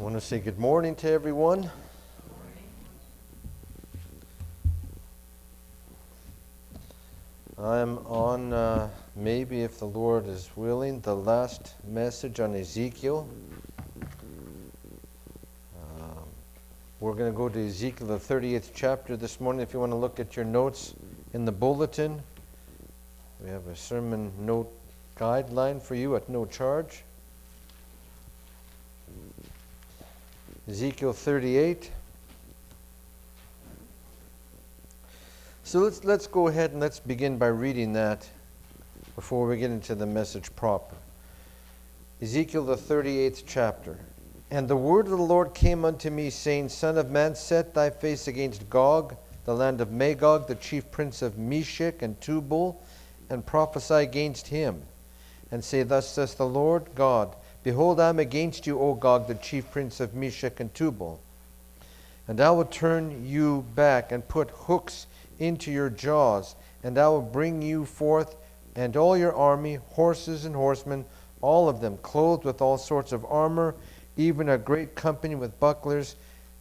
I want to say good morning to everyone. I'm on, maybe if the Lord is willing, the last message on Ezekiel. We're going to go to Ezekiel, the 38th chapter this morning. If you want to look at your notes in the bulletin, we have a sermon note guideline for you at no charge. Ezekiel 38. So let's go ahead and let's begin by reading that before we get into the message proper. Ezekiel the 38th chapter. And the word of the Lord came unto me, saying, Son of man, set thy face against Gog, the land of Magog, the chief prince of Meshech and Tubal, and prophesy against him, and say, Thus saith the Lord God, Behold, I am against you, O Gog, the chief prince of Meshech and Tubal. And I will turn you back and put hooks into your jaws, and I will bring you forth, and all your army, horses and horsemen, all of them, clothed with all sorts of armor, even a great company with bucklers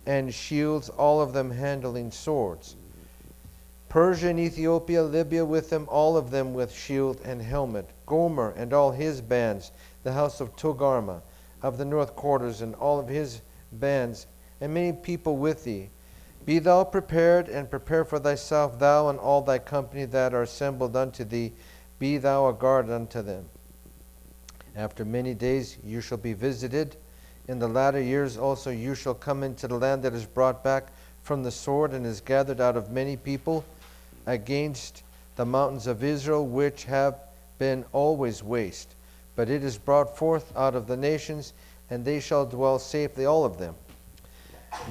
and shields, all of them handling swords. Persia and Ethiopia, Libya with them, all of them with shield and helmet. Gomer and all his bands, the house of Togarmah, of the north quarters, and all of his bands, and many people with thee. Be thou prepared, and prepare for thyself, thou and all thy company that are assembled unto thee. Be thou a guard unto them. After many days you shall be visited. In the latter years also you shall come into the land that is brought back from the sword, and is gathered out of many people, against the mountains of Israel, which have been always waste. But it is brought forth out of the nations, and they shall dwell safely, all of them.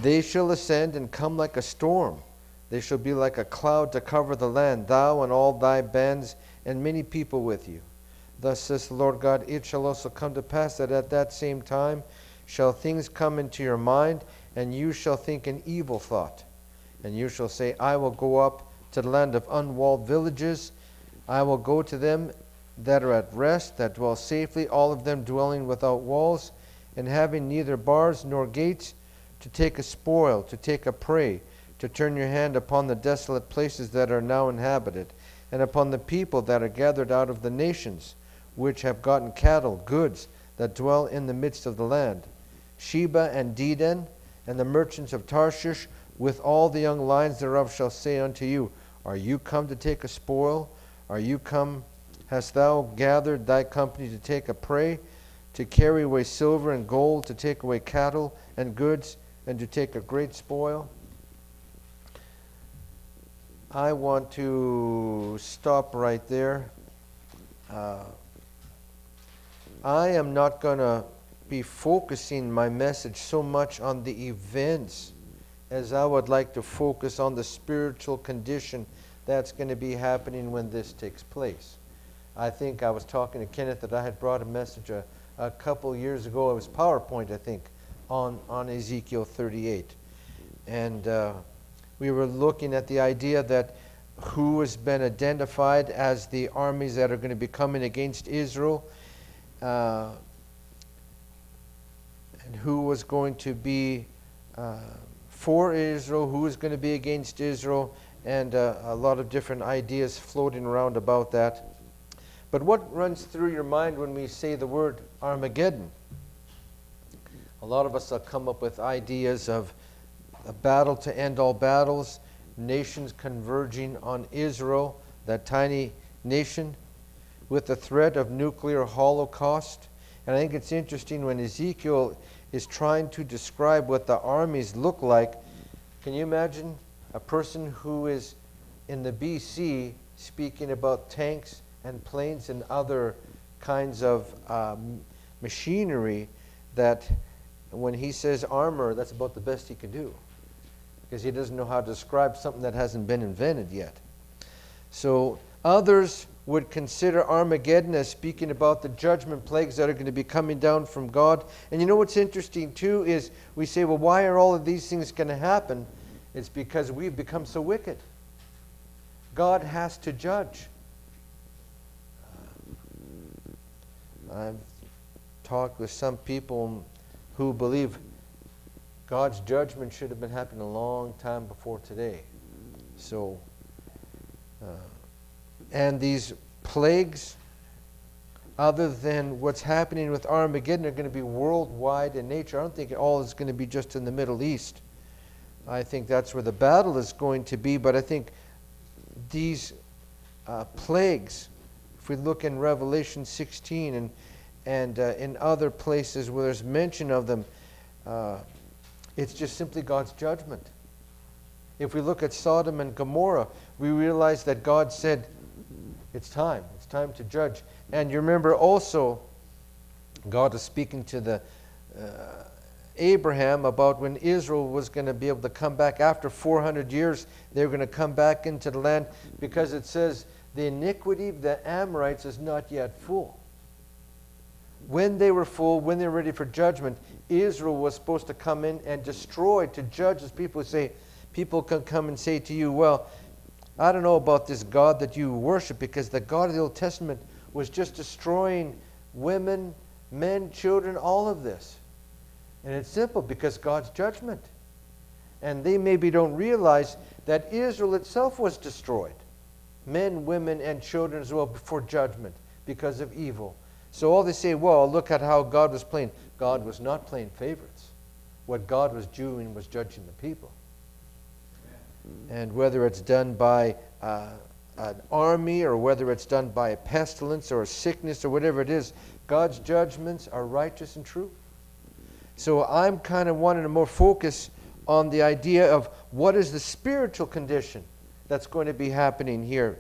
They shall ascend and come like a storm. They shall be like a cloud to cover the land, thou and all thy bands, and many people with you. Thus says the Lord God, It shall also come to pass that at that same time shall things come into your mind, and you shall think an evil thought. And you shall say, I will go up to the land of unwalled villages. I will go to them that are at rest, that dwell safely, all of them dwelling without walls, and having neither bars nor gates, to take a spoil, to take a prey, to turn your hand upon the desolate places that are now inhabited, and upon the people that are gathered out of the nations, which have gotten cattle, goods, that dwell in the midst of the land. Sheba and Dedan, and the merchants of Tarshish, with all the young lions thereof, shall say unto you, Are you come to take a spoil? Are you come, hast thou gathered thy company to take a prey, to carry away silver and gold, to take away cattle and goods, and to take a great spoil? I want to stop right there. I am not going to be focusing my message so much on the events as I would like to focus on the spiritual condition that's going to be happening when this takes place. I think I was talking to Kenneth that I had brought a message a couple years ago. It was PowerPoint, I think, on Ezekiel 38. And we were looking at the idea that who has been identified as the armies that are going to be coming against Israel, and who was going to be for Israel, who was going to be against Israel, and a lot of different ideas floating around about that. But what runs through your mind when we say the word Armageddon? A lot of us will come up with ideas of a battle to end all battles, nations converging on Israel, that tiny nation, with the threat of nuclear holocaust. And I think it's interesting when Ezekiel is trying to describe what the armies look like. Can you imagine a person who is in the BC speaking about tanks and planes and other kinds of machinery, that when he says armor, that's about the best he can do, because he doesn't know how to describe something that hasn't been invented yet. So others would consider Armageddon as speaking about the judgment plagues that are going to be coming down from God. And you know what's interesting too is we say, well, why are all of these things going to happen? It's because we've become so wicked. God has to judge. I've talked with some people who believe God's judgment should have been happening a long time before today. So, and these plagues, other than what's happening with Armageddon, are going to be worldwide in nature. I don't think all is going to be just in the Middle East. I think that's where the battle is going to be. But I think these plagues, if we look in Revelation 16 and in other places where there's mention of them, it's just simply God's judgment. If we look at Sodom and Gomorrah, we realize that God said, it's time to judge. And you remember also, God was speaking to the Abraham about when Israel was going to be able to come back after 400 years. They were going to come back into the land, because it says the iniquity of the Amorites is not yet full. When they were full, when they were ready for judgment, Israel was supposed to come in and destroy, to judge. As people can come and say to you, well, I don't know about this God that you worship, because the God of the Old Testament was just destroying women, men, children, all of this. And it's simple, because God's judgment. And they maybe don't realize that Israel itself was destroyed. Men, women, and children as well before judgment because of evil. So all they say, well, look at how God was playing. God was not playing favorites. What God was doing was judging the people. And whether it's done by an army, or whether it's done by a pestilence or a sickness or whatever it is, God's judgments are righteous and true. So I'm kind of wanting to more focus on the idea of what is the spiritual condition that's going to be happening here.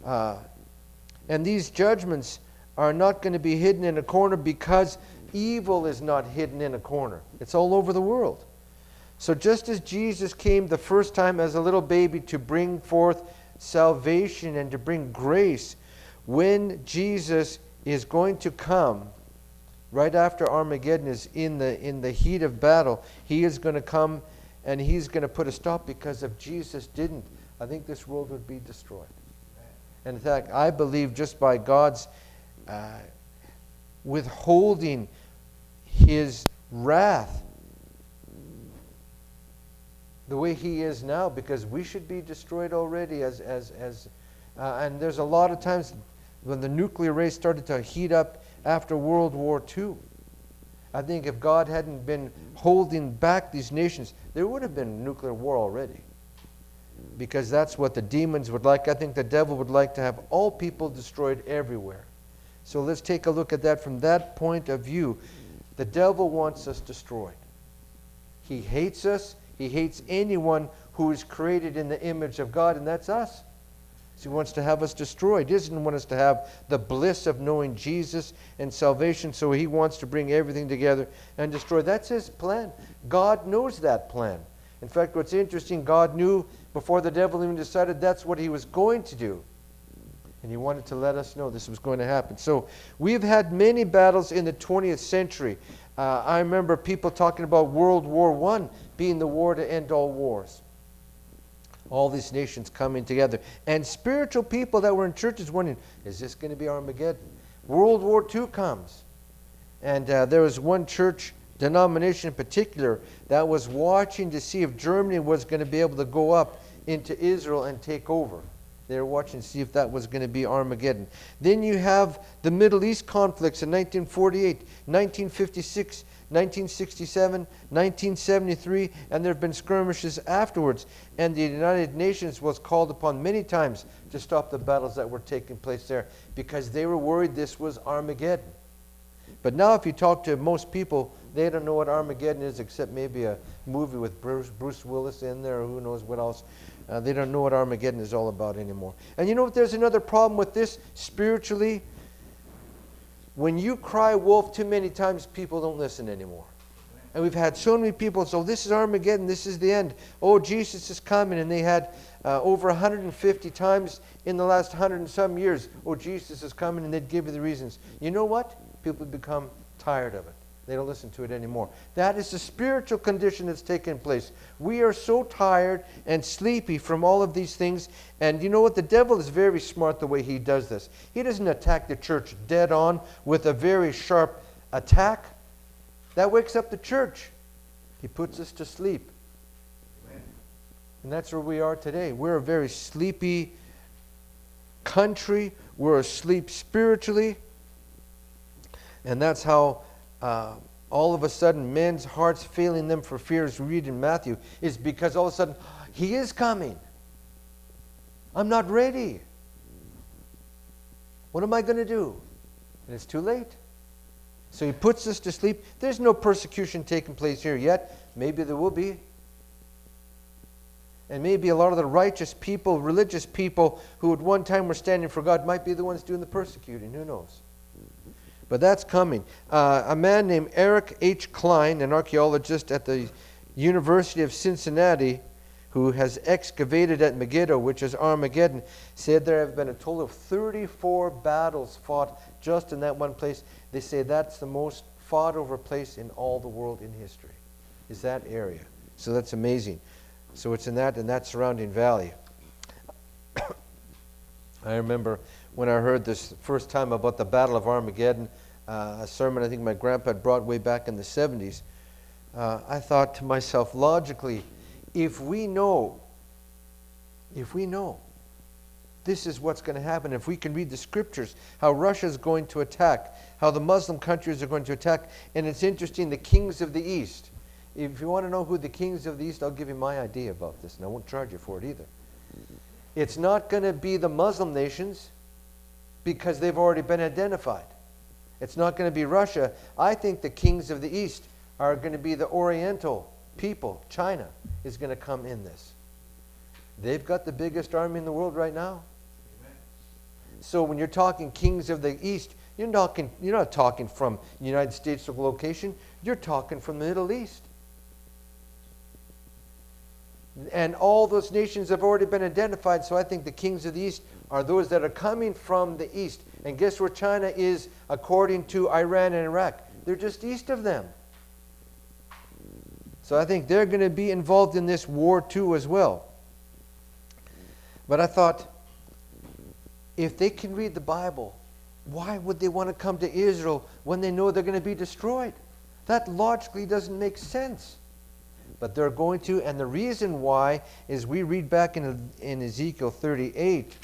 And these judgments are not going to be hidden in a corner, because evil is not hidden in a corner. It's all over the world. So just as Jesus came the first time as a little baby to bring forth salvation and to bring grace, when Jesus is going to come right after Armageddon is in the heat of battle, he is going to come and he's going to put a stop, because if Jesus didn't, I think this world would be destroyed. And in fact, I believe just by God's withholding his wrath the way he is now, because we should be destroyed already and there's a lot of times when the nuclear race started to heat up after World War II. I think if God hadn't been holding back these nations, there would have been a nuclear war already, because that's what the demons would like. I think the devil would like to have all people destroyed everywhere. So let's take a look at that from that point of view. The devil wants us destroyed. He hates us. He hates anyone who is created in the image of God, and that's us. So he wants to have us destroyed. He doesn't want us to have the bliss of knowing Jesus and salvation, so he wants to bring everything together and destroy. That's his plan. God knows that plan. In fact, what's interesting, God knew before the devil even decided that's what he was going to do. And he wanted to let us know this was going to happen. So we've had many battles in the 20th century. I remember people talking about World War I being the war to end all wars. All these nations coming together. And spiritual people that were in churches wondering, is this going to be Armageddon? World War II comes. And there was one church denomination in particular that was watching to see if Germany was going to be able to go up into Israel and take over. They were watching to see if that was going to be Armageddon. Then you have the Middle East conflicts in 1948, 1956, 1967, 1973, and there have been skirmishes afterwards. And the United Nations was called upon many times to stop the battles that were taking place there, because they were worried this was Armageddon. But now if you talk to most people, they don't know what Armageddon is, except maybe a movie with Bruce Willis in there, or who knows what else. They don't know what Armageddon is all about anymore. And you know what? There's another problem with this spiritually. When you cry wolf too many times, people don't listen anymore. And we've had so many people, so this is Armageddon, this is the end. Oh, Jesus is coming. And they had over 150 times in the last 100 and some years, oh, Jesus is coming, and they'd give you the reasons. You know what? People become tired of it. They don't listen to it anymore. That is the spiritual condition that's taken place. We are so tired and sleepy from all of these things. And you know what? The devil is very smart the way he does this. He doesn't attack the church dead on with a very sharp attack. That wakes up the church. He puts us to sleep. And that's where we are today. We're a very sleepy country. We're asleep spiritually. And that's how all of a sudden men's hearts failing them for fear, as we read in Matthew, is because all of a sudden, He is coming. I'm not ready. What am I going to do? And it's too late. So He puts us to sleep. There's no persecution taking place here yet. Maybe there will be. And maybe a lot of the righteous people, religious people who at one time were standing for God might be the ones doing the persecuting. Who knows? But that's coming. A man named Eric H. Klein, an archaeologist at the University of Cincinnati, who has excavated at Megiddo, which is Armageddon, said there have been a total of 34 battles fought just in that one place. They say that's the most fought over place in all the world in history, is that area. So that's amazing. So it's in that surrounding valley. I remember when I heard this first time about the Battle of Armageddon, a sermon I think my grandpa had brought way back in the 70s, I thought to myself, logically, if we know this is what's going to happen, if we can read the scriptures, how Russia's going to attack, how the Muslim countries are going to attack, and it's interesting, the kings of the East. If you want to know who the kings of the East, I'll give you my idea about this, and I won't charge you for it either. It's not going to be the Muslim nations because they've already been identified. It's not going to be Russia. I think the kings of the East are going to be the Oriental people. China is going to come in this. They've got the biggest army in the world right now. Amen. So when you're talking kings of the East, you're not talking from the United States location. You're talking from the Middle East. And all those nations have already been identified, so I think the kings of the East are those that are coming from the East. And guess where China is according to Iran and Iraq? They're just east of them. So I think they're going to be involved in this war too as well. But I thought, if they can read the Bible, why would they want to come to Israel when they know they're going to be destroyed? That logically doesn't make sense. But they're going to, and the reason why is we read back in Ezekiel 38,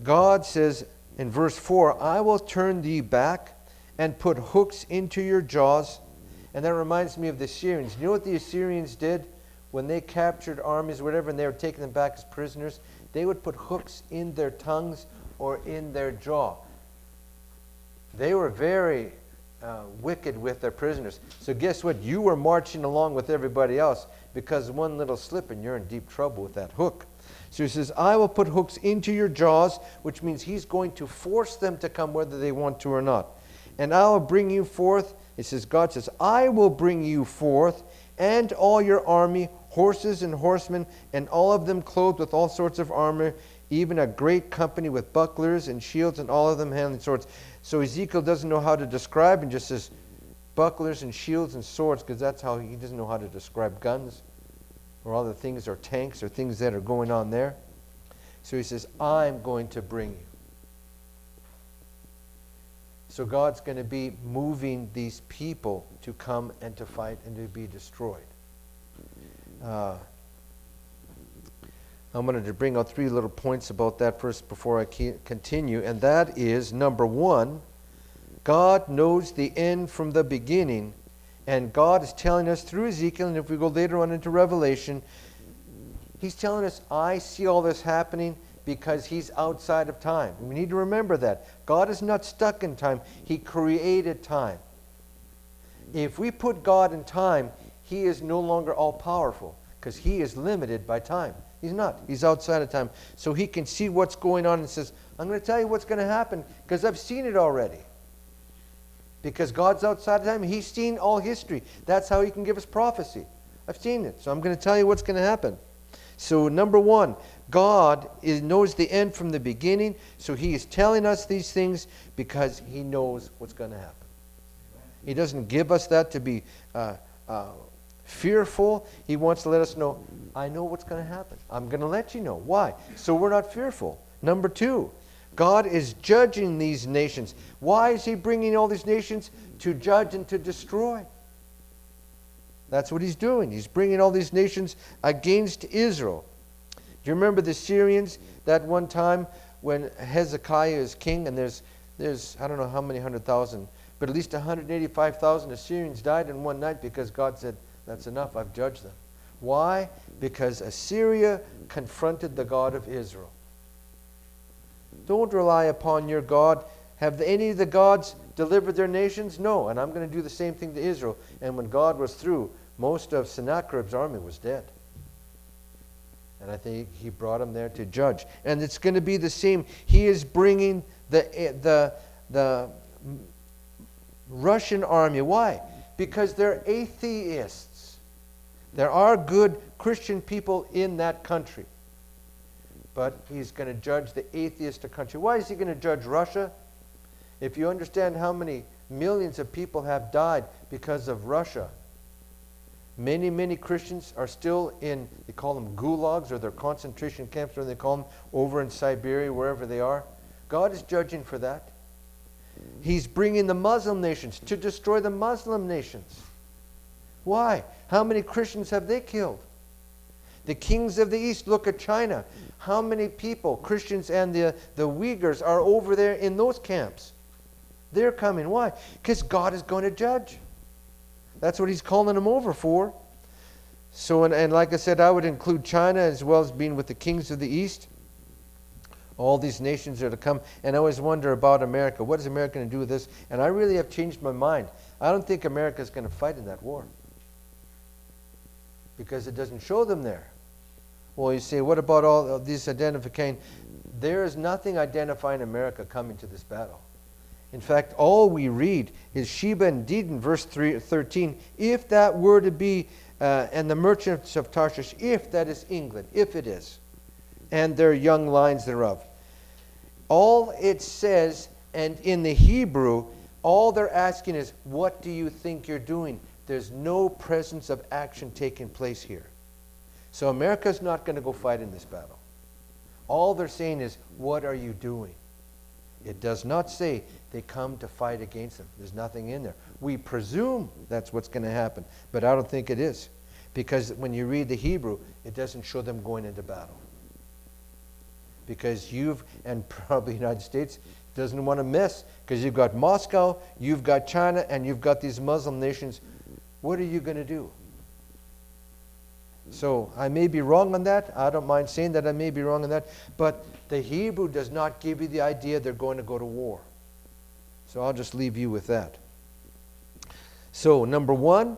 God says in verse 4, I will turn thee back and put hooks into your jaws. And that reminds me of the Assyrians. You know what the Assyrians did when they captured armies or whatever and they were taking them back as prisoners? They would put hooks in their tongues or in their jaw. They were very wicked with their prisoners. So guess what? You were marching along with everybody else because one little slip and you're in deep trouble with that hook. So he says, I will put hooks into your jaws, which means he's going to force them to come whether they want to or not. And I will bring you forth. It says, God says, I will bring you forth and all your army, horses and horsemen, and all of them clothed with all sorts of armor, even a great company with bucklers and shields, and all of them handling swords. So Ezekiel doesn't know how to describe and just says bucklers and shields and swords because that's how he doesn't know how to describe guns or other things or tanks or things that are going on there. So he says, I'm going to bring you. So God's going to be moving these people to come and to fight and to be destroyed. I wanted to bring out 3 little points about that first before I continue, and that is, number 1, God knows the end from the beginning, and God is telling us through Ezekiel, and if we go later on into Revelation, He's telling us, I see all this happening because He's outside of time. We need to remember that. God is not stuck in time. He created time. If we put God in time, He is no longer all-powerful because He is limited by time. He's not. He's outside of time. So He can see what's going on and says, I'm going to tell you what's going to happen because I've seen it already. Because God's outside of time. He's seen all history. That's how He can give us prophecy. I've seen it. So I'm going to tell you what's going to happen. So number 1, God knows the end from the beginning. So He is telling us these things because He knows what's going to happen. He doesn't give us that to be fearful. He wants to let us know, I know what's going to happen. I'm going to let you know. Why? So we're not fearful. Number 2, God is judging these nations. Why is He bringing all these nations? To judge and to destroy. That's what he's doing. He's bringing all these nations against Israel. Do you remember the Syrians that one time when Hezekiah is king, and there's I don't know how many 100,000, but at least 185,000 Assyrians died in one night because God said, that's enough, I've judged them. Why? Because Assyria confronted the God of Israel. Don't rely upon your God. Have any of the gods delivered their nations? No. And I'm going to do the same thing to Israel. And when God was through, most of Sennacherib's army was dead. And I think he brought him there to judge. And it's going to be the same. He is bringing the Russian army. Why? Because they're atheists. There are good Christian people in that country. But he's going to judge the atheistic country. Why is he going to judge Russia? If you understand how many millions of people have died because of Russia, many Christians are still in, they call them gulags, or their concentration camps, or they call them over in Siberia, wherever they are. God is judging for that. He's bringing the Muslim nations to destroy the Muslim nations. Why? How many Christians have they killed? The kings of the East, look at China. How many people, Christians and the Uyghurs, are over there in those camps? They're coming. Why? Because God is going to judge. That's what he's calling them over for. So, and like I said, I would include China as well as being with the kings of the East. All these nations are to come. And I always wonder about America. What is America going to do with this? And I really have changed my mind. I don't think America is going to fight in that war, because it doesn't show them there. Well, you say, what about all of these identifying? There is nothing identifying America coming to this battle. In fact, all we read is Sheba and Dedan, verse 13. If that were to be, and the merchants of Tarshish, if that is England, if it is, and their young lines thereof. All it says, and in the Hebrew, all they're asking is, what do you think you're doing? There's no presence of action taking place here. So America's not going to go fight in this battle. All they're saying is, what are you doing? It does not say they come to fight against them. There's nothing in there. We presume that's what's going to happen, but I don't think it is. Because when you read the Hebrew, it doesn't show them going into battle. Because and probably the United States doesn't want to mess, because you've got Moscow, you've got China, and you've got these Muslim nations. What are you going to do? So I may be wrong on that. I don't mind saying that I may be wrong on that. But the Hebrew does not give you the idea they're going to go to war. So I'll just leave you with that. So number one,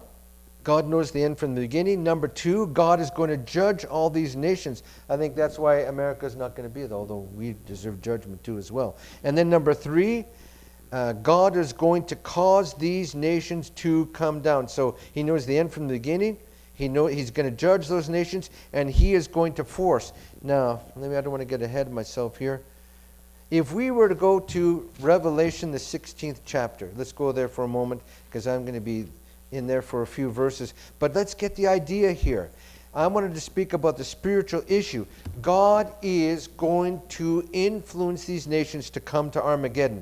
God knows the end from the beginning. Number two, God is going to judge all these nations. I think that's why America is not going to be there, although we deserve judgment too as well. And then number three, God is going to cause these nations to come down. So he knows the end from the beginning. He's going to judge those nations, and he is going to force. Now, maybe I don't want to get ahead of myself here. If we were to go to Revelation, the 16th chapter, let's go there for a moment, because I'm going to be in there for a few verses. But let's get the idea here. I wanted to speak about the spiritual issue. God is going to influence these nations to come to Armageddon.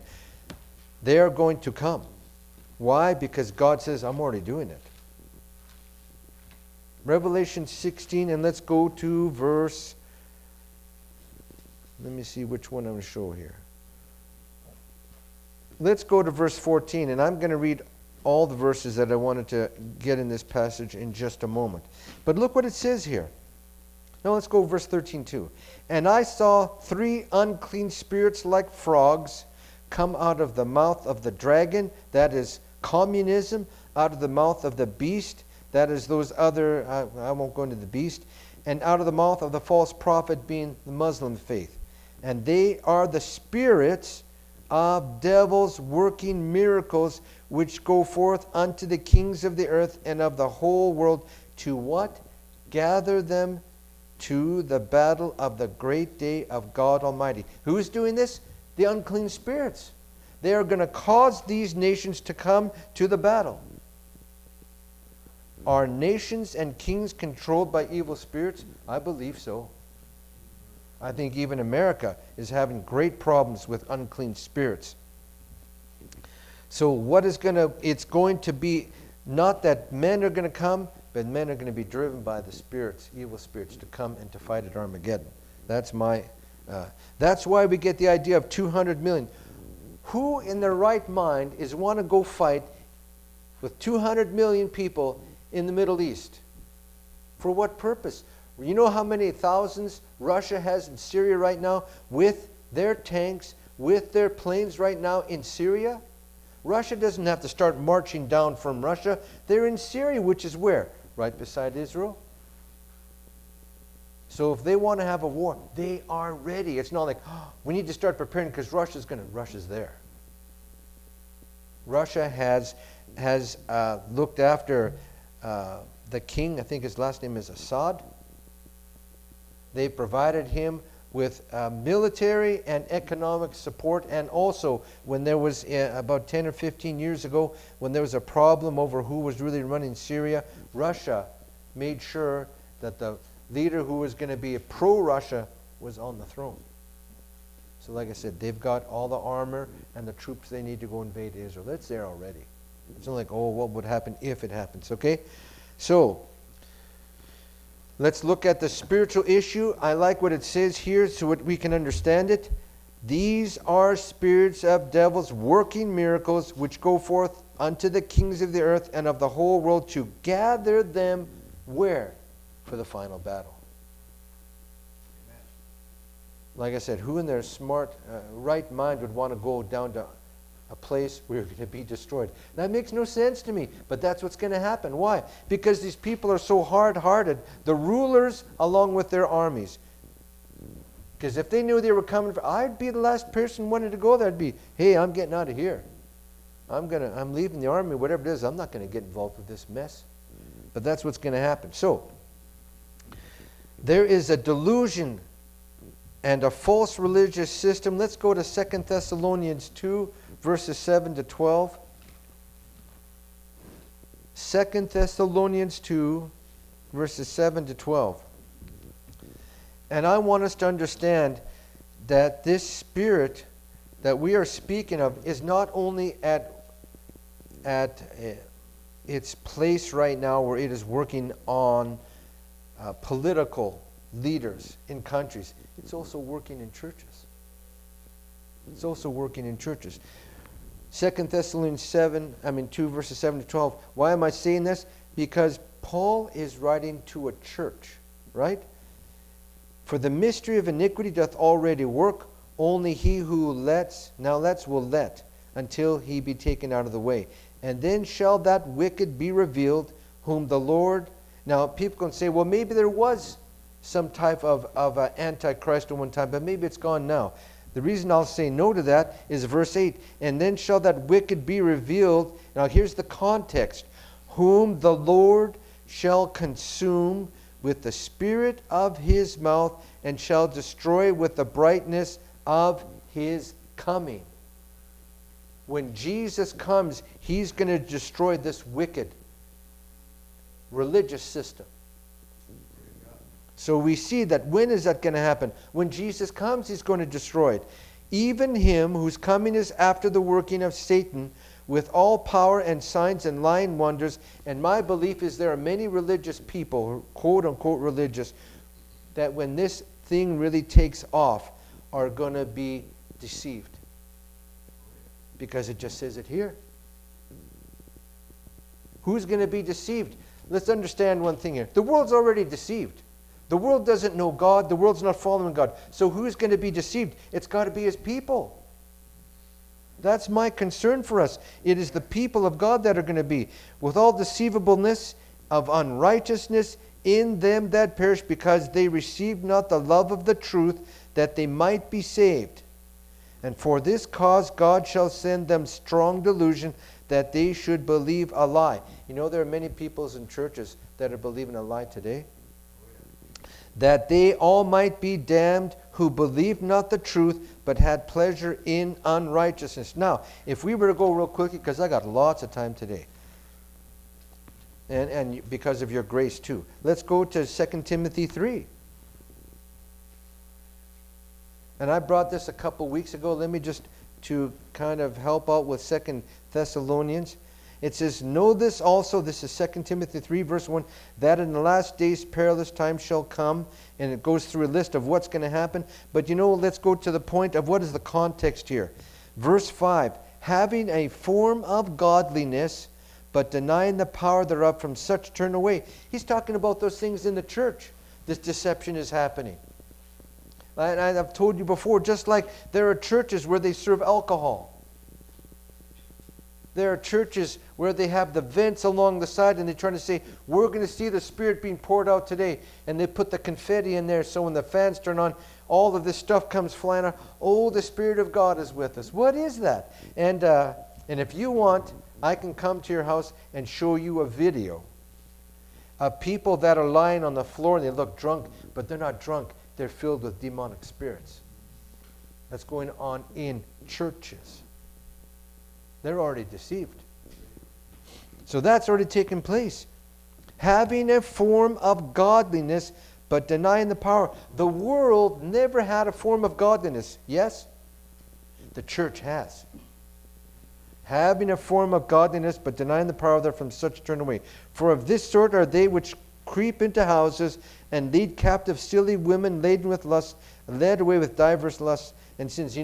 They are going to come. Why? Because God says, I'm already doing it. Revelation 16, and let's go to verse, let me see which one I'm going to show here. Let's go to verse 14, and I'm going to read all the verses that I wanted to get in this passage in just a moment. But look what it says here. Now let's go verse 13 too. And I saw 3 unclean spirits like frogs come out of the mouth of the dragon, that is communism, out of the mouth of the beast, that is those other, I won't go into the beast, and out of the mouth of the false prophet, being the Muslim faith. And they are the spirits of devils working miracles, which go forth unto the kings of the earth and of the whole world, to what? Gather them to the battle of the great day of God Almighty. Who is doing this? The unclean spirits. They are going to cause these nations to come to the battle. Are nations and kings controlled by evil spirits? I believe so. I think even America is having great problems with unclean spirits. So what is it's going to be not that men are going to come, but men are going to be driven by the spirits, evil spirits, to come and to fight at Armageddon. That's why we get the idea of 200 million. Who in their right mind is want to go fight with 200 million people in the Middle East? For what purpose? You know how many thousands Russia has in Syria right now with their tanks, with their planes right now in Syria? Russia doesn't have to start marching down from Russia. They're in Syria, which is where? Right beside Israel. So if they want to have a war, they are ready. It's not like, oh, we need to start preparing because Russia's there. Russia has looked after the king. I think his last name is Assad. They provided him with military and economic support, and also when there was about 10 or 15 years ago, when there was a problem over who was really running Syria, Russia made sure that the leader who was going to be pro-Russia was on the throne. So like I said, they've got all the armor and the troops they need to go invade Israel. It's there already. It's not like, oh, what would happen if it happens, okay? So, let's look at the spiritual issue. I like what it says here so that we can understand it. These are spirits of devils working miracles which go forth unto the kings of the earth and of the whole world to gather them where? For the final battle. Amen. Like I said, who in their smart, right mind would want to go down to a place where you're going to be destroyed? That makes no sense to me, but that's what's going to happen. Why? Because these people are so hard-hearted, the rulers along with their armies. Because if they knew they were coming, I'd be the last person wanted to go there. I'd be, hey, I'm getting out of here. I'm leaving the army, whatever it is. I'm not going to get involved with this mess. But that's what's going to happen. So, there is a delusion and a false religious system. Let's go to 2 Thessalonians 2, verses 7 to 12. 2 Thessalonians 2, verses 7 to 12. And I want us to understand that this spirit that we are speaking of is not only at its place right now where it is working on political leaders in countries. It's also working in churches. It's also working in churches. 2 Thessalonians 2 verses 7 to 12. Why am I saying this? Because Paul is writing to a church, right? For the mystery of iniquity doth already work, only he who will let until he be taken out of the way. And then shall that wicked be revealed, whom the Lord... Now, people can say, well, maybe there was some type of Antichrist at one time, but maybe it's gone now. The reason I'll say no to that is verse 8. And then shall that wicked be revealed. Now, here's the context. Whom the Lord shall consume with the spirit of his mouth, and shall destroy with the brightness of his coming. When Jesus comes, he's going to destroy this wicked religious system. So we see that when is that going to happen? When Jesus comes, he's going to destroy it. Even him whose coming is after the working of Satan with all power and signs and lying wonders. And my belief is there are many religious people, quote unquote religious, that when this thing really takes off are going to be deceived. Because it just says it here. Who's going to be deceived? Let's understand one thing here. The world's already deceived. The world doesn't know God. The world's not following God. So who's going to be deceived? It's got to be his people. That's my concern for us. It is the people of God that are going to be. With all deceivableness of unrighteousness in them that perish, because they received not the love of the truth, that they might be saved. And for this cause God shall send them strong delusion, that they should believe a lie. You know, there are many peoples in churches that are believing a lie today. That they all might be damned who believed not the truth, but had pleasure in unrighteousness. Now, if we were to go real quickly, because I got lots of time today, and because of your grace too. Let's go to 2 Timothy 3. And I brought this a couple weeks ago. Let me just to kind of help out with 2 Thessalonians. It says, know this also, this is 2 Timothy 3, verse 1, that in the last days perilous times shall come. And it goes through a list of what's going to happen. But let's go to the point of what is the context here. Verse 5, having a form of godliness, but denying the power thereof, from such turn away. He's talking about those things in the church. This deception is happening. And I've told you before, just like there are churches where they serve alcohol. There are churches where they have the vents along the side and they're trying to say, we're going to see the Spirit being poured out today. And they put the confetti in there so when the fans turn on, all of this stuff comes flying out. Oh, the Spirit of God is with us. What is that? And if you want, I can come to your house and show you a video of people that are lying on the floor and they look drunk, but they're not drunk. They're filled with demonic spirits. That's going on in churches. They're already deceived. So that's already taken place. Having a form of godliness, but denying the power. The world never had a form of godliness. Yes? The church has. Having a form of godliness, but denying the power thereof, from such turn away. For of this sort are they which creep into houses, and lead captive silly women laden with lust, led away with divers lusts and sins.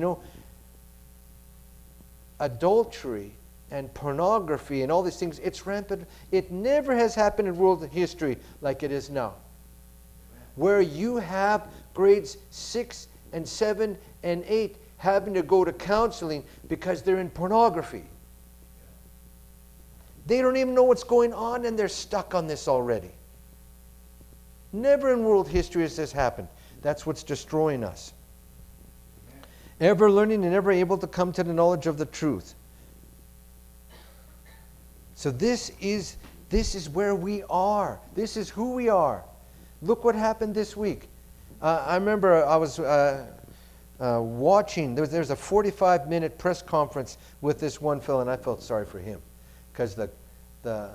Adultery and pornography and all these things, it's rampant. It never has happened in world history like it is now. Where you have grades 6 and 7 and 8 having to go to counseling because they're in pornography. They don't even know what's going on and they're stuck on this already. Never in world history has this happened. That's what's destroying us. Ever learning and ever able to come to the knowledge of the truth. So this is where we are. This is who we are. Look what happened this week. I remember I was watching. There's a 45-minute press conference with this one fellow, and I felt sorry for him because the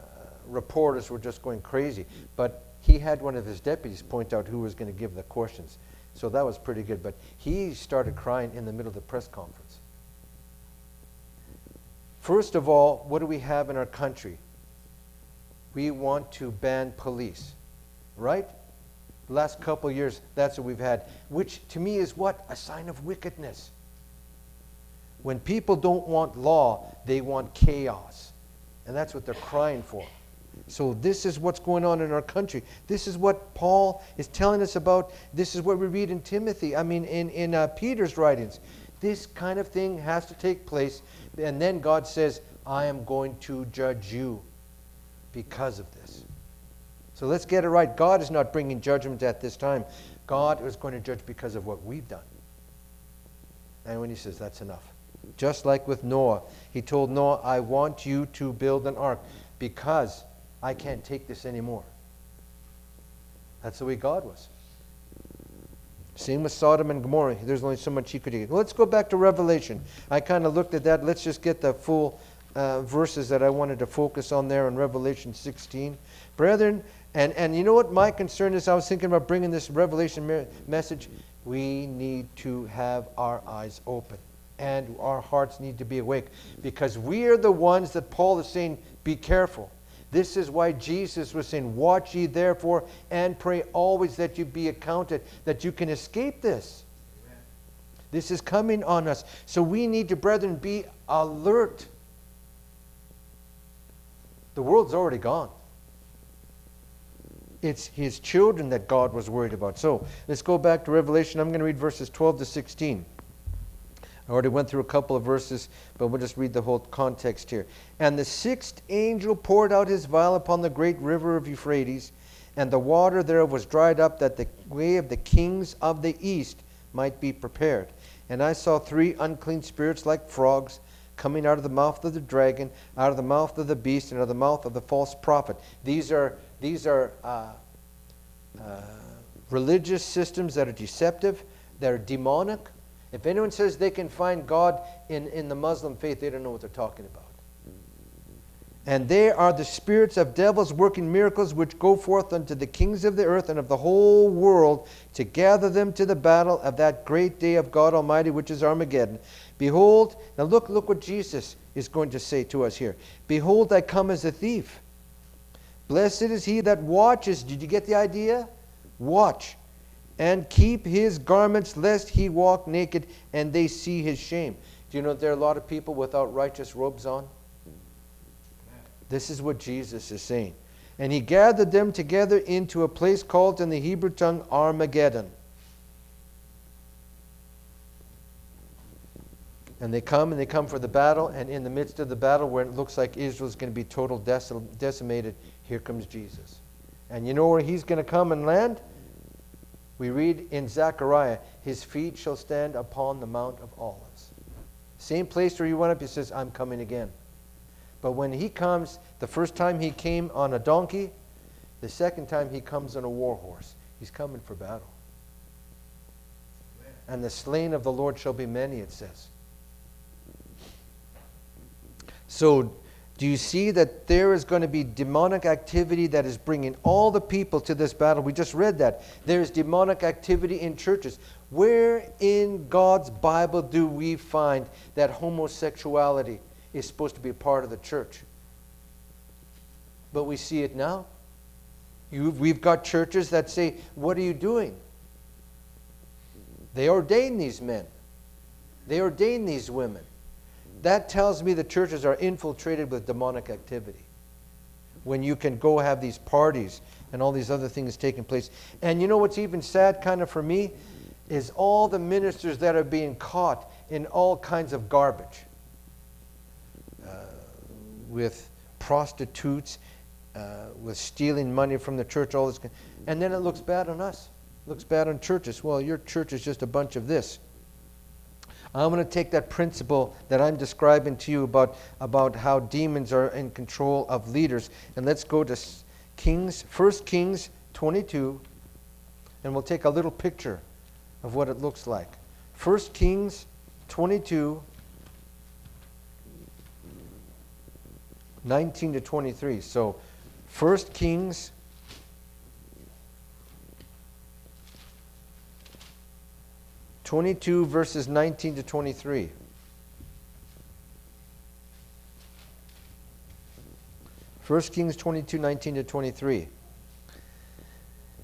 reporters were just going crazy. But he had one of his deputies point out who was going to give the questions. So that was pretty good. But he started crying in the middle of the press conference. First of all, what do we have in our country? We want to ban police, right? The last couple of years, that's what we've had. Which to me is what? A sign of wickedness. When people don't want law, they want chaos. And that's what they're crying for. So this is what's going on in our country. This is what Paul is telling us about. This is what we read in Timothy. In Peter's writings. This kind of thing has to take place. And then God says, I am going to judge you because of this. So let's get it right. God is not bringing judgment at this time. God is going to judge because of what we've done. And when he says, that's enough. Just like with Noah. He told Noah, I want you to build an ark because I can't take this anymore. That's the way God was. Same with Sodom and Gomorrah. There's only so much he could eat. Well, let's go back to Revelation. I kind of looked at that. Let's just get the full verses that I wanted to focus on there in Revelation 16. Brethren, and you know what my concern is? I was thinking about bringing this Revelation message. We need to have our eyes open. And our hearts need to be awake. Because we are the ones that Paul is saying, be careful. This is why Jesus was saying, watch ye therefore and pray always that you be accounted, that you can escape this. Amen. This is coming on us. So we need to, brethren, be alert. The world's already gone. It's his children that God was worried about. So let's go back to Revelation. I'm going to read verses 12 to 16. I already went through a couple of verses, but we'll just read the whole context here. And the sixth angel poured out his vial upon the great river of Euphrates, and the water thereof was dried up, that the way of the kings of the east might be prepared. And I saw 3 unclean spirits like frogs coming out of the mouth of the dragon, out of the mouth of the beast, and out of the mouth of the false prophet. These are religious systems that are deceptive, that are demonic. If anyone says they can find God in the Muslim faith, they don't know what they're talking about. And they are the spirits of devils working miracles, which go forth unto the kings of the earth and of the whole world, to gather them to the battle of that great day of God Almighty, which is Armageddon. Behold, now look what Jesus is going to say to us here. Behold, I come as a thief. Blessed is he that watches. Did you get the idea? Watch. And keep his garments, lest he walk naked and they see his shame. Do you know there are a lot of people without righteous robes on? This is what Jesus is saying. And he gathered them together into a place called in the Hebrew tongue Armageddon. And they come for the battle, and in the midst of the battle where it looks like Israel is going to be total decimated, here comes Jesus. And you know where he's going to come and land? We read in Zechariah, his feet shall stand upon the Mount of Olives. Same place where he went up, he says, I'm coming again. But when he comes, the first time he came on a donkey, the second time he comes on a war horse. He's coming for battle. And the slain of the Lord shall be many, it says. So, do you see that there is going to be demonic activity that is bringing all the people to this battle? We just read that. There's demonic activity in churches. Where in God's Bible do we find that homosexuality is supposed to be a part of the church? But we see it now. We've got churches that say, what are you doing? They ordain these men. They ordain these women. That tells me the churches are infiltrated with demonic activity. When you can go have these parties and all these other things taking place. And you know what's even sad kind of for me? Is all the ministers that are being caught in all kinds of garbage. With prostitutes, with stealing money from the church, all this. And then it looks bad on us. It looks bad on churches. Well, your church is just a bunch of this. I'm going to take that principle that I'm describing to you about how demons are in control of leaders. And let's go to Kings, 1 Kings 22. And we'll take a little picture of what it looks like. 1 Kings 22, 19 to 23. So 1 Kings 22 verses 19 to 23. First Kings 22, 19 to 23.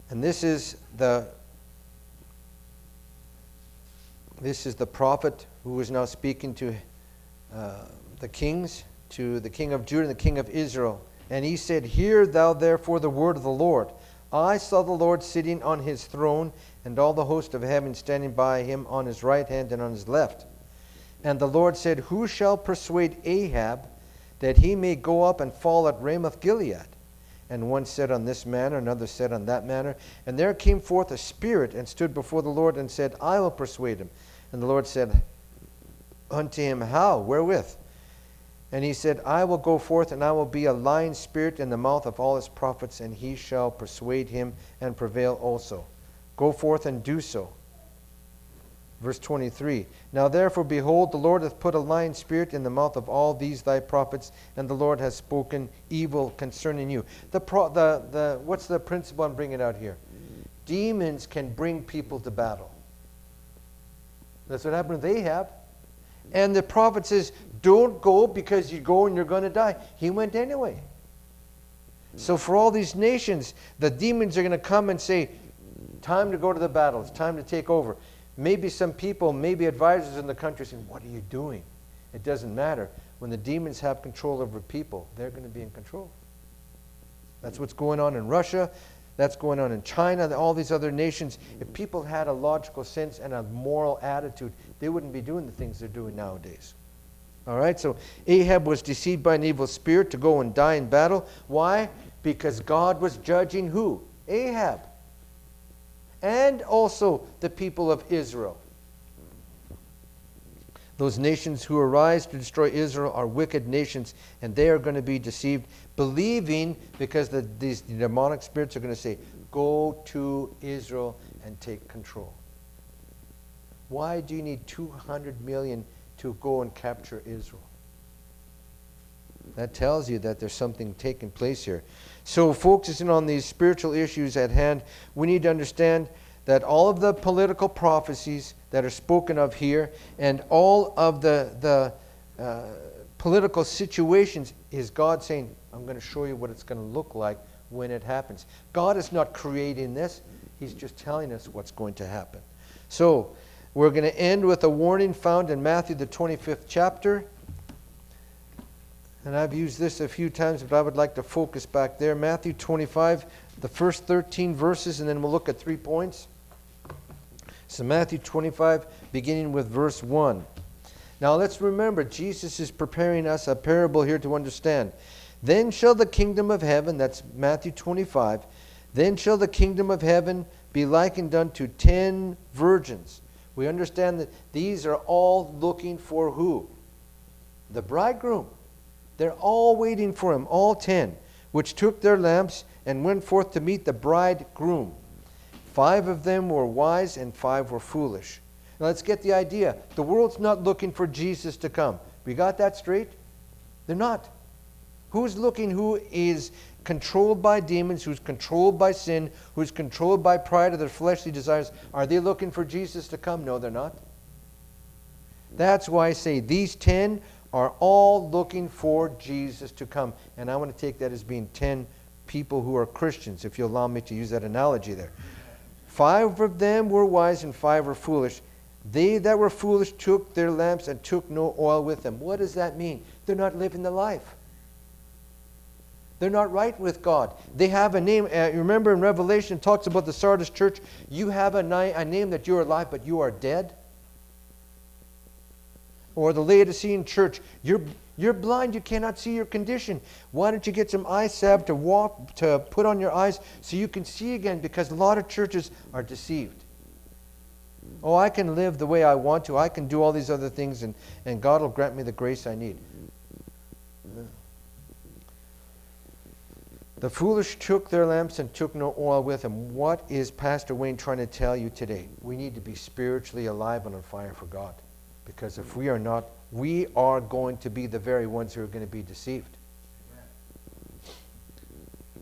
And this is the prophet who is now speaking to the kings, to the king of Judah and the king of Israel. And he said, Hear thou therefore the word of the Lord. I saw the Lord sitting on his throne, and all the host of heaven standing by him on his right hand and on his left. And the Lord said, Who shall persuade Ahab that he may go up and fall at Ramoth Gilead? And one said on this manner, another said on that manner. And there came forth a spirit and stood before the Lord and said, I will persuade him. And the Lord said unto him, How? Wherewith? And he said, I will go forth, and I will be a lying spirit in the mouth of all his prophets, and he shall persuade him and prevail also. Go forth and do so. Verse 23, Now therefore, behold, the Lord hath put a lying spirit in the mouth of all these thy prophets, and the Lord has spoken evil concerning you. What's the principle I'm bringing out here? Demons can bring people to battle. That's what happened with Ahab. And the prophet says, don't go, because you go and you're going to die. He went anyway. So for all these nations, the demons are going to come and say, time to go to the battle. It's time to take over. Maybe some people, maybe advisors in the country saying, what are you doing? It doesn't matter. When the demons have control over people, they're going to be in control. That's what's going on in Russia. That's going on in China, all these other nations. If people had a logical sense and a moral attitude, they wouldn't be doing the things they're doing nowadays. All right, so Ahab was deceived by an evil spirit to go and die in battle. Why? Because God was judging who? Ahab. And also the people of Israel. Those nations who arise to destroy Israel are wicked nations, and they are going to be deceived, believing, because these demonic spirits are going to say, go to Israel and take control. Why do you need 200 million to go and capture Israel? That tells you that there's something taking place here. So focusing on these spiritual issues at hand, we need to understand that all of the political prophecies that are spoken of here, and all of the political situations, is God saying, I'm going to show you what it's going to look like when it happens. God is not creating this. He's just telling us what's going to happen. So, we're going to end with a warning found in Matthew, the 25th chapter. And I've used this a few times, but I would like to focus back there. Matthew 25, the first 13 verses, and then we'll look at 3 points. So Matthew 25, beginning with verse 1. Now let's remember, Jesus is preparing us a parable here to understand. Then shall the kingdom of heaven, that's Matthew 25, then shall the kingdom of heaven be likened unto 10 virgins. We understand that these are all looking for who? The bridegroom. They're all waiting for him, all 10, which took their lamps and went forth to meet the bridegroom. 5 of them were wise and 5 were foolish. Now let's get the idea. The world's not looking for Jesus to come. We got that straight? They're not. Who's looking? Who is controlled by demons, who's controlled by sin, who's controlled by pride of their fleshly desires? Are they looking for Jesus to come? No, they're not. That's why I say these 10 are all looking for Jesus to come. And I want to take that as being 10 people who are Christians, if you allow me to use that analogy there. 5 of them were wise and 5 were foolish. They that were foolish took their lamps and took no oil with them. What does that mean? They're not living the life. They're not right with God. They have a name. Remember in Revelation, it talks about the Sardis church. You have a name that you're alive, but you are dead. Or the Laodicean church, you're blind, you cannot see your condition. Why don't you get some eye salve to put on your eyes so you can see again? Because a lot of churches are deceived. Oh, I can live the way I want to. I can do all these other things, and God will grant me the grace I need. The foolish took their lamps and took no oil with them. What is Pastor Wayne trying to tell you today? We need to be spiritually alive and on fire for God. Because if we are not, we are going to be the very ones who are going to be deceived.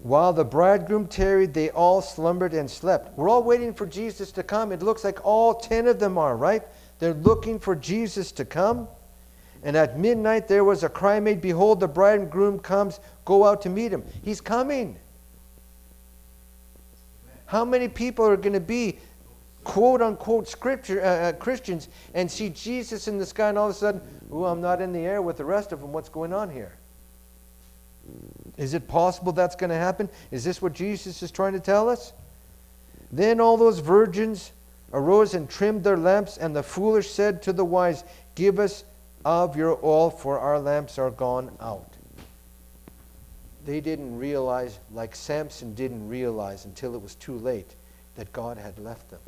While the bridegroom tarried, they all slumbered and slept. We're all waiting for Jesus to come. It looks like all 10 of them are, right? They're looking for Jesus to come. And at midnight there was a cry made, behold, the bridegroom comes, go out to meet him. He's coming. How many people are going to be quote-unquote Christians and see Jesus in the sky and all of a sudden, oh, I'm not in the air with the rest of them. What's going on here? Is it possible that's going to happen? Is this what Jesus is trying to tell us? Then all those virgins arose and trimmed their lamps, and the foolish said to the wise, give us of your oil, for our lamps are gone out. They didn't realize, like Samson didn't realize until it was too late, that God had left them.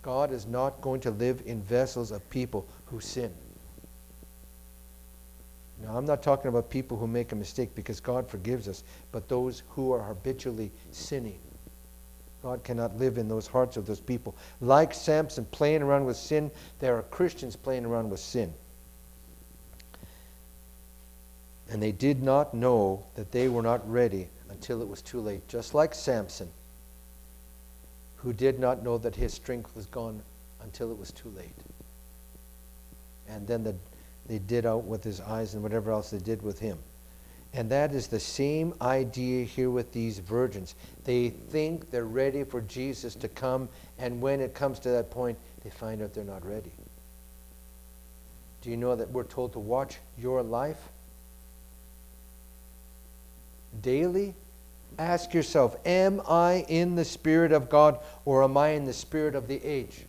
God is not going to live in vessels of people who sin. Now, I'm not talking about people who make a mistake, because God forgives us, but those who are habitually sinning. God cannot live in those hearts of those people. Like Samson playing around with sin, there are Christians playing around with sin. And they did not know that they were not ready until it was too late. Just like Samson, who did not know that his strength was gone until it was too late. And then they did out with his eyes and whatever else they did with him. And that is the same idea here with these virgins. They think they're ready for Jesus to come, and when it comes to that point, they find out they're not ready. Do you know that we're told to watch your life daily? Ask yourself, am I in the Spirit of God, or am I in the spirit of the age?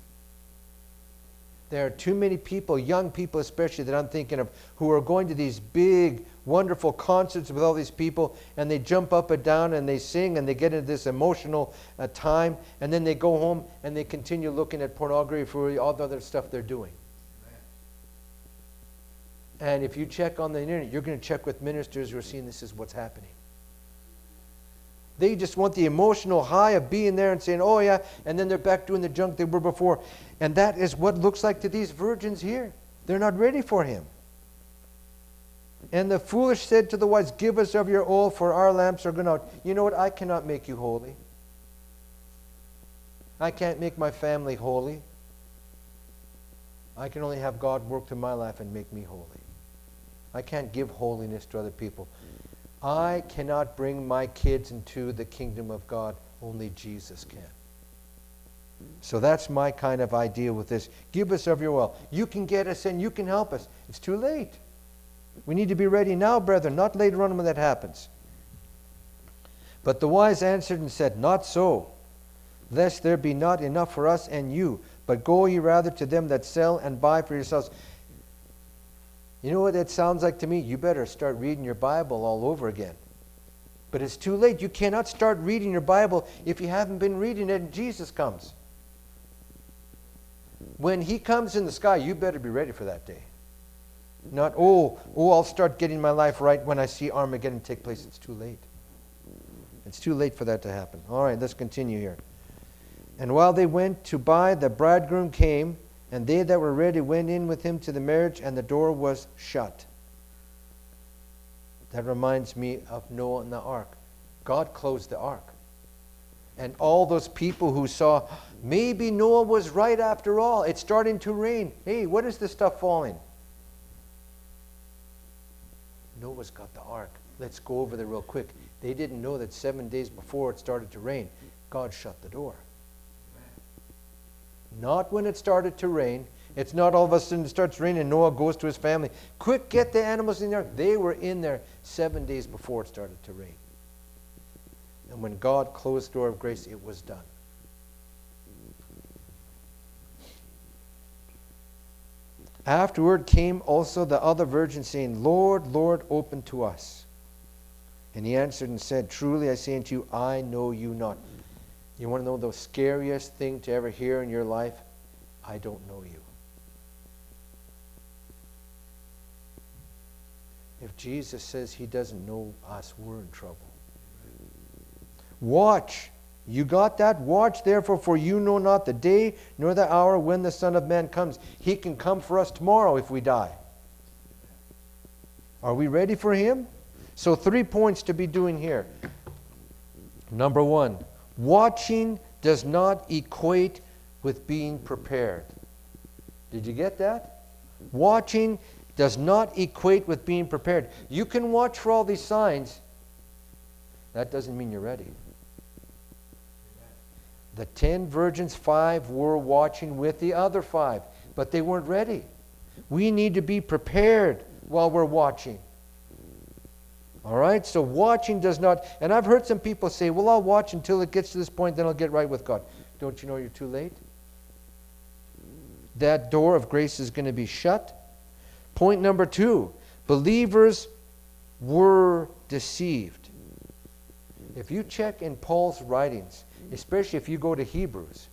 There are too many people, young people especially, that I'm thinking of, who are going to these big, wonderful concerts with all these people, and they jump up and down and they sing and they get into this emotional time, and then they go home and they continue looking at pornography for all the other stuff they're doing. And if you check on the internet, you're going to check with ministers who are seeing this is what's happening. They just want the emotional high of being there and saying, oh yeah, and then they're back doing the junk they were before. And that is what looks like to these virgins here. They're not ready for him. And the foolish said to the wise, give us of your oil, for our lamps are gone out. You know what? I cannot make you holy. I can't make my family holy. I can only have God work through my life and make me holy. I can't give holiness to other people. I cannot bring my kids into the kingdom of God. Only Jesus can. So that's my kind of idea with this. Give us of your well. You can get us in. You can help us. It's too late. We need to be ready now, brethren, not later on when that happens. But the wise answered and said, Not so, lest there be not enough for us and you, but go ye rather to them that sell and buy for yourselves. You know what that sounds like to me? You better start reading your Bible all over again. But it's too late. You cannot start reading your Bible if you haven't been reading it and Jesus comes. When he comes in the sky, you better be ready for that day. Not, I'll start getting my life right when I see Armageddon take place. It's too late. It's too late for that to happen. All right, let's continue here. And while they went to buy, the bridegroom came, and they that were ready went in with him to the marriage, and the door was shut. That reminds me of Noah and the ark. God closed the ark. And all those people who saw, maybe Noah was right after all. It's starting to rain. Hey, what is this stuff falling? Noah's got the ark. Let's go over there real quick. They didn't know that 7 days before it started to rain, God shut the door. Not when it started to rain. It's not all of a sudden it starts raining and Noah goes to his family. Quick, get the animals in there. They were in there 7 days before it started to rain. And when God closed the door of grace, it was done. Afterward came also the other virgin, saying, Lord, Lord, open to us. And he answered and said, Truly I say unto you, I know you not. You want to know the scariest thing to ever hear in your life? I don't know you. If Jesus says he doesn't know us, we're in trouble. Watch. You got that? Watch therefore, for you know not the day nor the hour when the Son of Man comes. He can come for us tomorrow if we die. Are we ready for him? So 3 points to be doing here. Number 1, watching does not equate with being prepared. Did you get that? Watching does not equate with being prepared. You can watch for all these signs. That doesn't mean you're ready. The 10 virgins, 5 were watching with the other 5, but they weren't ready. We need to be prepared while we're watching. All right? So watching does not, and I've heard some people say, well, I'll watch until it gets to this point, then I'll get right with God. Don't you know you're too late? That door of grace is going to be shut. Point number 2, believers were deceived. If you check in Paul's writings, especially if you go to Hebrews,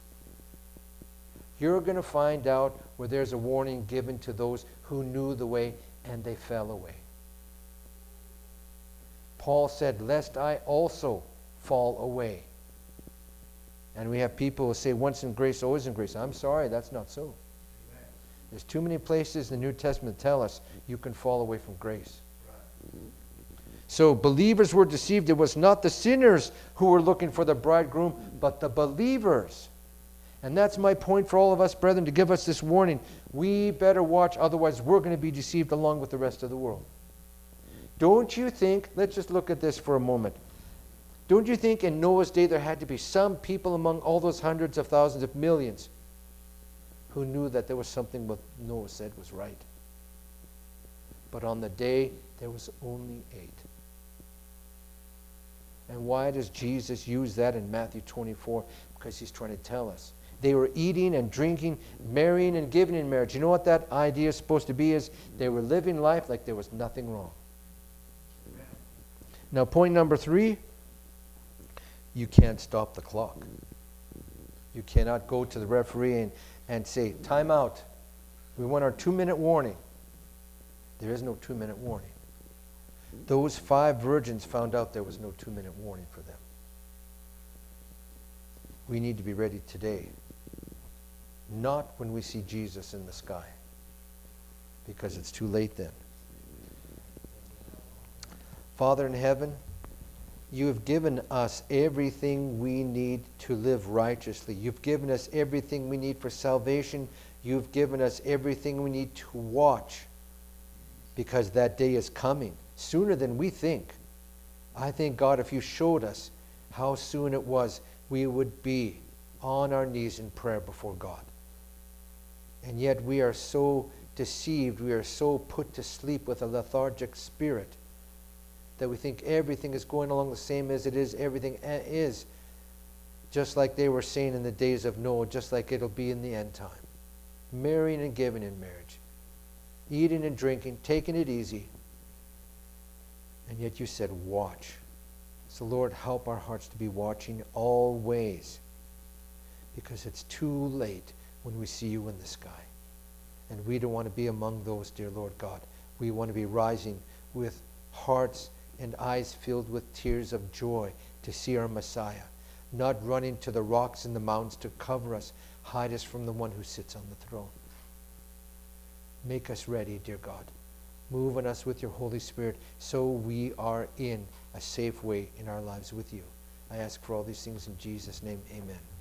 you're going to find out where there's a warning given to those who knew the way and they fell away. Paul said, lest I also fall away. And we have people who say, once in grace, always in grace. I'm sorry, that's not so. There's too many places in the New Testament that tell us you can fall away from grace. So believers were deceived. It was not the sinners who were looking for the bridegroom, but the believers. And that's my point for all of us, brethren, to give us this warning. We better watch, otherwise we're going to be deceived along with the rest of the world. Don't you think, let's just look at this for a moment. Don't you think in Noah's day there had to be some people among all those hundreds of thousands of millions who knew that there was something what Noah said was right? But on the day, there was only 8. And why does Jesus use that in Matthew 24? Because he's trying to tell us. They were eating and drinking, marrying and giving in marriage. You know what that idea is supposed to be? Is they were living life like there was nothing wrong. Now, point number 3, you can't stop the clock. You cannot go to the referee and say, time out. We want our 2-minute warning. There is no 2-minute warning. Those 5 virgins found out there was no 2-minute warning for them. We need to be ready today. Not when we see Jesus in the sky. Because it's too late then. Father in heaven, you have given us everything we need to live righteously. You've given us everything we need for salvation. You've given us everything we need to watch, because that day is coming sooner than we think. I think, God, if you showed us how soon it was, we would be on our knees in prayer before God. And yet we are so deceived, we are so put to sleep with a lethargic spirit that we think everything is going along the same as it is. Everything is just like they were saying in the days of Noah, just like it'll be in the end time. Marrying and giving in marriage, eating and drinking, taking it easy. And yet you said, watch. So Lord, help our hearts to be watching always, because it's too late when we see you in the sky. And we don't want to be among those, dear Lord God. We want to be rising with hearts and eyes filled with tears of joy to see our Messiah, not running to the rocks and the mountains to cover us, hide us from the one who sits on the throne. Make us ready, dear God. Move on us with your Holy Spirit so we are in a safe way in our lives with you. I ask for all these things in Jesus' name. Amen.